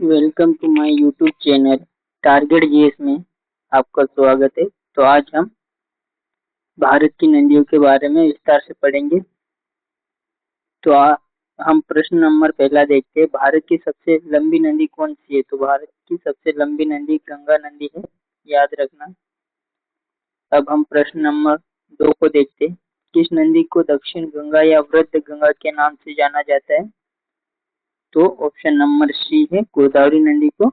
Welcome to my YouTube channel target GS में आपका स्वागत है। तो आज हम भारत की नदियों के बारे में विस्तार से पढ़ेंगे। तो हम प्रश्न नंबर पहला देखते हैं। भारत की सबसे लंबी नदी कौन सी है? तो भारत की सबसे लंबी नदी गंगा नदी है, याद रखना। अब हम प्रश्न नंबर 2 को देखते हैं। किस नदी को दक्षिण गंगा या वृद्ध गंगा के नाम से जाना जाता है? तो ऑप्शन नंबर सी है, गोदावरी नदी को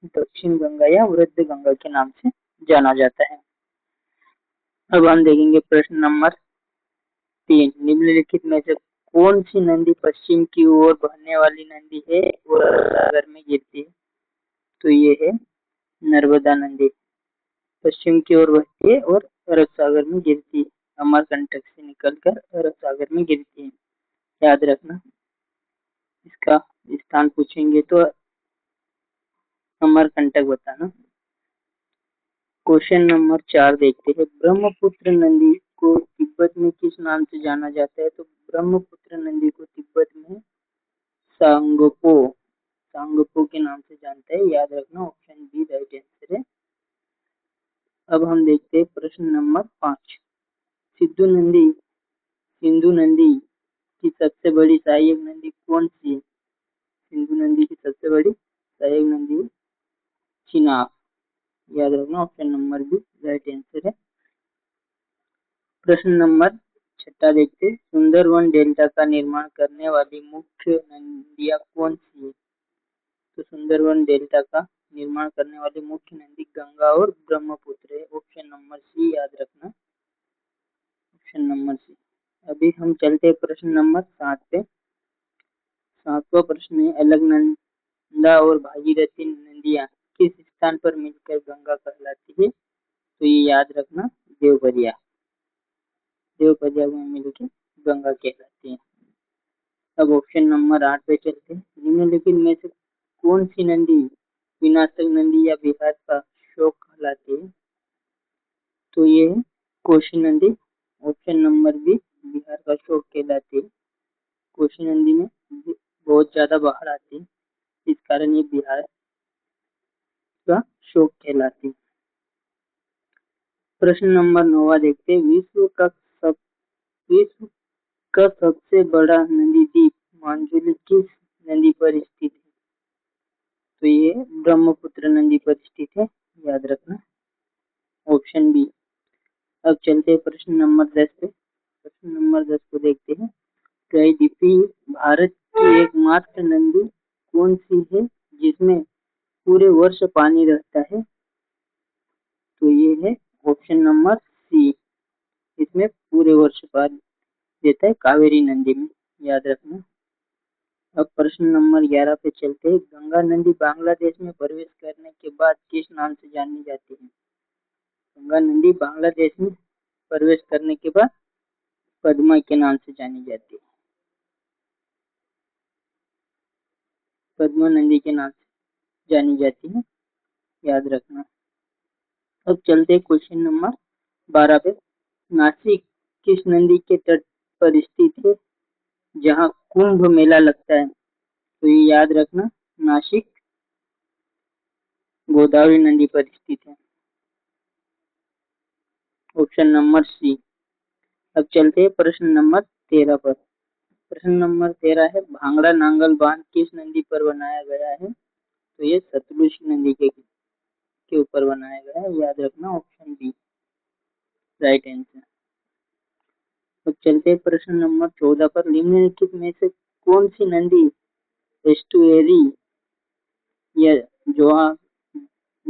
दक्षिण गंगा या वृद्ध गंगा के नाम से जाना जाता है। अब हम देखेंगे प्रश्न नंबर 3। निम्नलिखित में से कौन सी नदी पश्चिम की ओर बहने वाली नदी है और सागर में गिरती है? तो ये है नर्मदा नदी, पश्चिम की ओर बहती है और अरब सागर में गिरती है। अमरकंटक से निकलकर अरब सागर में गिरती है, याद रखना। इसका स्थान पूछेंगे तो अमरकंटक बताना। क्वेश्चन नंबर 4 देखते हैं। ब्रह्मपुत्र नदी को तिब्बत में किस नाम से जाना जाता है? तो ब्रह्मपुत्र नदी को तिब्बत में सांगपो सांगपो के नाम से जानते हैं, याद रखना। ऑप्शन बी राइट आंसर है। अब हम देखते हैं प्रश्न नंबर 5। सिंधु नदी की सबसे बड़ी सहायक नदी कौन सी है? सिंधु नदी की सबसे बड़ी सहायक नदी चिनाब, याद रखना। Option number B right answer है। प्रश्न नंबर 6 देखते। सुंदरवन डेल्टा का निर्माण करने वाली मुख्य नदियां कौन सी है? तो सुंदरवन डेल्टा का निर्माण करने वाली मुख्य नदी गंगा और ब्रह्मपुत्र है। ऑप्शन नंबर सी, याद रखना। Option number C. अभी हम चलते हैं प्रश्न नंबर 7 पे। 7वां प्रश्न है, अलकनंदा और भागीरथी नदियां किस स्थान पर मिलकर गंगा कहलाती है? तो ये याद रखना, देवबरिया में मिलकर गंगा कहलाती है। अब ऑप्शन नंबर 8 पे चलते हैं। निम्नलिखित में से कौन सी नदी विनाशक नदी या बिहार का शोक कहलाती है? तो ये है कोसी नदी। ऑप्शन नंबर बी बिहार का शोक कहलाती है। कोसी नदी में बहुत ज्यादा बाढ़ आती है, इस कारण ये बिहार का शोक कहलाती है। प्रश्न नंबर 9 देखते हैं। विश्व का सबसे बड़ा नदी द्वीप मांजुली किस नदी पर स्थित है? तो ये ब्रह्मपुत्र नदी पर स्थित है, याद रखना। Option B. अब चलते हैं प्रश्न नंबर 10 पे। प्रश्न नंबर 10 को देखते हैं। प्रायद्वीपीय भारत की एकमात्र नदी कौन सी है जिसमें पूरे वर्ष पानी रहता है? तो ये है ऑप्शन नंबर सी, इसमें पूरे वर्ष पानी देता है, कावेरी नदी में, याद रखना। अब प्रश्न नंबर 11 पे चलते हैं। गंगा नदी बांग्लादेश में प्रवेश करने के बाद किस नाम से जानी जाती है? गंगा नदी बांग्लादेश में प्रवेश करने के बाद पद्मा के नाम से जानी जाती है, पद्मा नदी के नाम से जानी जाती है, याद रखना। अब चलते हैं क्वेश्चन नंबर 12 पे। नासिक किस नदी के तट पर स्थित है जहाँ कुंभ मेला लगता है? तो ये याद रखना, नासिक गोदावरी नदी पर स्थित है। Option number C. अब चलते हैं प्रश्न नंबर 13 पर। प्रश्न नंबर 13 है, भांगड़ा नांगल बांध किस नदी पर बनाया गया है? तो ये सतलुज नदी के ऊपर बनाया गया है, याद रखना। Option B right answer. अब चलते हैं प्रश्न नंबर 14 पर। निम्नलिखित में से कौन सी नदी एस्टुएरी या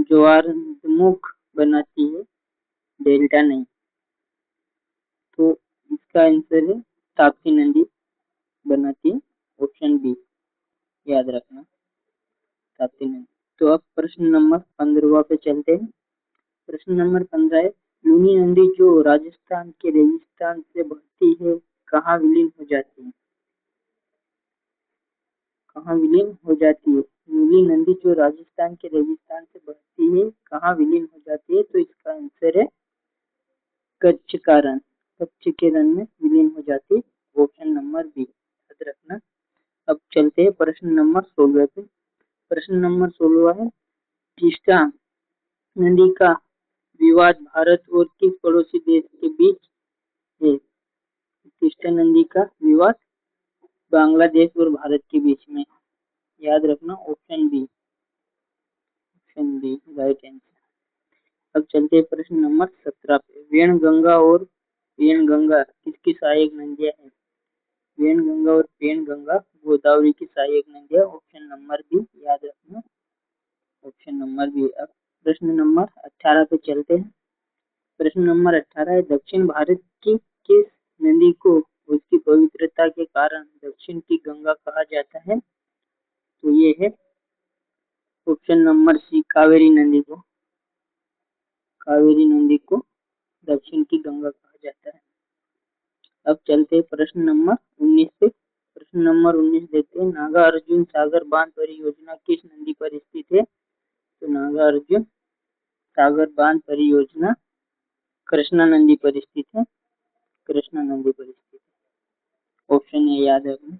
ज्वारमुख बनाती है, डेल्टा नहीं? तो इसका आंसर है ताप्ती नदी बनाती है। ऑप्शन बी, याद रखना, ताप्ती नदी। तो अब प्रश्न नंबर 15 पे चलते हैं। प्रश्न नंबर 15 है, लूनी नदी जो राजस्थान के रेगिस्तान से बहती है कहाँ विलीन हो जाती है? कहाँ विलीन हो जाती है? नीली नदी जो राजस्थान के रेगिस्तान से बहती है कहाँ विलीन हो जाती है? तो इसका आंसर है कच्छ का रण, कच्छ के रण में विलीन हो जाती है। ऑप्शन नंबर बी, याद रखना। अब चलते हैं प्रश्न नंबर 16 पे। प्रश्न नंबर 16 है, तीस्ता नदी का विवाद भारत और किस पड़ोसी देश के बीच है? तीस्ता नदी का विवाद बांग्लादेश और भारत के बीच में। याद रखना ऑप्शन बी राइट आंसर। अब चलते हैं प्रश्न नंबर 17 पे। वेणगंगा और पेनगंगा किसकी सहायक नदियां हैं? वेणगंगा और पेनगंगा गोदावरी की सहायक नदियां। ऑप्शन नंबर बी याद रखना, ऑप्शन नंबर बी। अब प्रश्न नंबर 18 पे चलते हैं। प्रश्न नंबर 18 है, दक्षिण भारत की किस नदी को उसकी पवित्रता के कारण दक्षिण की गंगा कहा जाता है? तो ये है ऑप्शन नंबर सी कावेरी नदी को। कावेरी नदी को दक्षिण की गंगा कहा जाता है। अब चलते हैं प्रश्न नंबर 19 पे। प्रश्न नंबर 19 देखते हैं, नागा अर्जुन सागर बांध परियोजना किस नदी पर स्थित है? तो नागा अर्जुन सागर बांध परियोजना कृष्णा नदी पर स्थित है। कृष्णा नदी पर स्थित है, ऑप्शन ए याद रखना।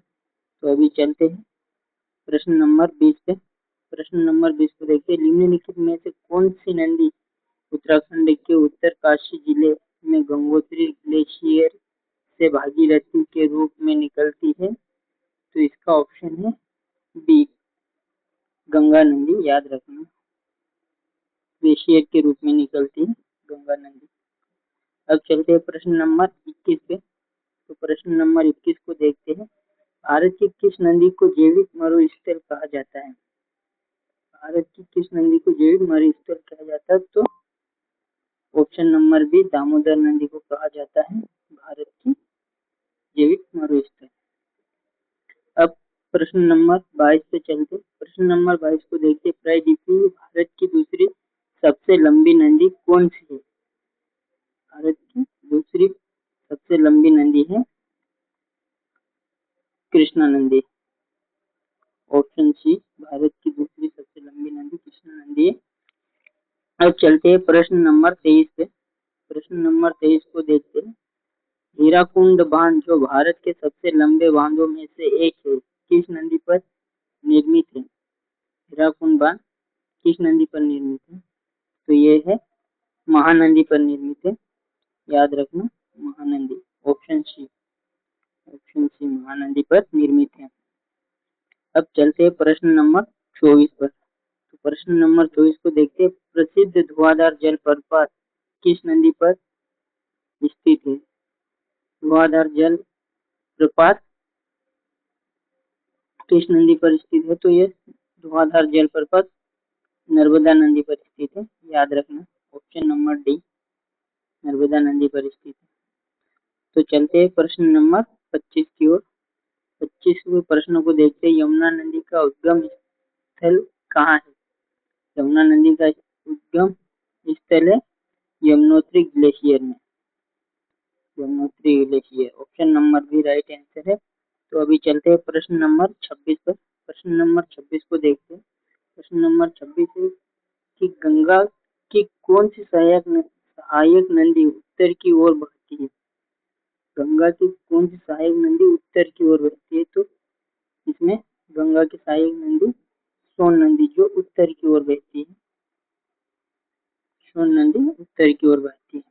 तो अभी चलते हैं प्रश्न नंबर 20 पे। प्रश्न नंबर 20 को देखते हैं, निम्नलिखित में से कौन सी नदी उत्तराखंड के उत्तरकाशी जिले में गंगोत्री ग्लेशियर से भागीरथी के रूप में निकलती है? तो इसका ऑप्शन है बी गंगा नदी। याद रखना, ग्लेशियर के रूप में निकलती है गंगा नदी। अब चलते हैं प्रश्न नंबर 21 पे। तो प्रश्न नंबर 21 को देखते हैं, भारत की किस नदी को जैविक मरुस्थल कहा जाता है? भारत की किस नदी को जैविक मरुस्थल कहा जाता है? तो ऑप्शन नंबर बी दामोदर नदी को कहा जाता है भारत की जैविक मरुस्थल। अब प्रश्न नंबर 22 पे चलते। प्रश्न नंबर 22 को देखते, प्रायद्वीपीय भारत की दूसरी सबसे लंबी नदी कौन सी है? भारत की दूसरी सबसे लंबी नदी है कृष्णा नदी। ऑप्शन सी भारत की दूसरी सबसे लंबी नदी कृष्णा नदी है। अब चलते हैं प्रश्न नंबर 23 पे। प्रश्न नंबर 23 को देखते हैं, हीराकुंड बांध जो भारत के सबसे लंबे बांधों में से एक है, किस नदी पर निर्मित है? हीराकुंड बांध किस नदी पर निर्मित है? तो ये है महानदी पर निर्मित है। याद रखना महानदी, ऑप्शन सी महानदी पर निर्मित है। अब चलते हैं प्रश्न नंबर 24 पर। तो प्रश्न नंबर 24 को देखते हैं, प्रसिद्ध धुआंधार जलप्रपात किस नदी पर स्थित है? धुआंधार जल प्रपात किस नदी पर स्थित है? तो ये धुआंधार जलप्रपात नर्मदा नदी पर स्थित है। याद रखना, ऑप्शन नंबर डी नर्मदा नदी पर स्थित है। तो चलते हैं प्रश्न नंबर 25 की ओर। 25वें प्रश्न को देखते हैं, यमुना नदी का उद्गम स्थल कहाँ है? यमुना नदी का उद्गम स्थल है यमुनोत्री ग्लेशियर में। Yamunotri glacier, option number B right answer है। तो अभी चलते हैं प्रश्न नंबर 26 पर। प्रश्न नंबर 26 को देखते हैं। प्रश्न नंबर 26 है कि गंगा की कौन सी सहायक नदी उत्तर की ओर बहती है? गंगा की कौन सी सहायक नदी उत्तर की ओर बहती है? तो इसमें गंगा की सहायक नदी सोन नदी जो उत्तर की ओर बहती है। सोन नदी उत्तर की ओर बहती है।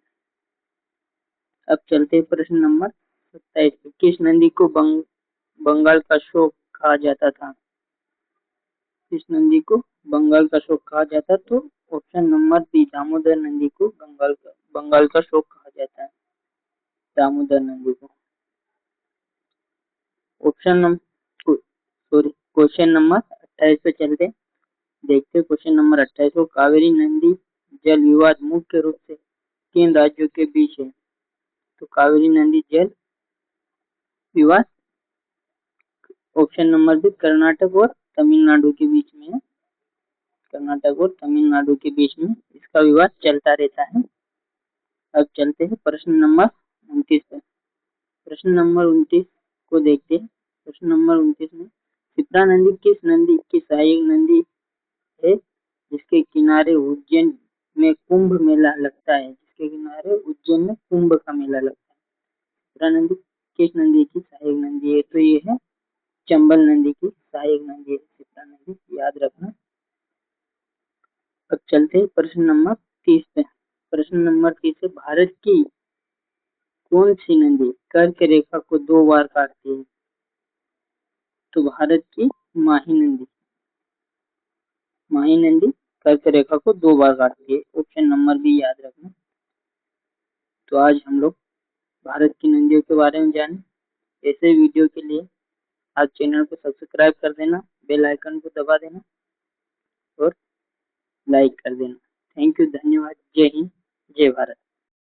अब चलते हैं प्रश्न नंबर 27 पे। किस नदी को बंगाल का शोक कहा जाता था? किस नदी को बंगाल का शोक कहा जाता? तो ऑप्शन नंबर बी दामोदर नदी को बंगाल का शोक कहा जाता है। दामोदर नदी को। क्वेश्चन नंबर 28 पे चलते हैं। देखते हैं क्वेश्चन नंबर 28 को, कावेरी नदी जल विवाद मुख्य रूप से किन राज्यों के बीच है? तो कावेरी नदी जल विवाद ऑप्शन नंबर बी कर्नाटक और तमिलनाडु के बीच में है। कर्नाटक और तमिलनाडु के बीच में इसका विवाद चलता रहता है। अब चलते हैं प्रश्न नंबर 29 पे। प्रश्न नंबर 29 को देखते हैं। प्रश्न नंबर 29 में क्षिप्रा नदी किस नदी की सहायक नदी है जिसके किनारे उज्जैन में कुंभ मेला लगता है? जिसके किनारे उज्जैन में कुंभ का मेला लगता है। क्षिप्रा नदी किस नदी की सहायक नदी है? तो ये है चंबल नदी की सहायक नदी है क्षिप्रा नदी। याद रखना, चलते हैं प्रश्न नंबर 30 पे। प्रश्न नंबर 30 है, भारत की कौन सी नदी कर्क रेखा को 2 बार काटती है? तो भारत की माही नदी। माही नदी कर्क रेखा को 2 बार काटती है। ऑप्शन नंबर भी याद रखना। तो आज हम लोग भारत की नदियों के बारे में जाने। ऐसे वीडियो के लिए आज चैनल को सब्सक्राइब कर देना, बेल आइकन को दबा देना और लाइक कर देना। थैंक यू, धन्यवाद। जय हिंद, जय भारत।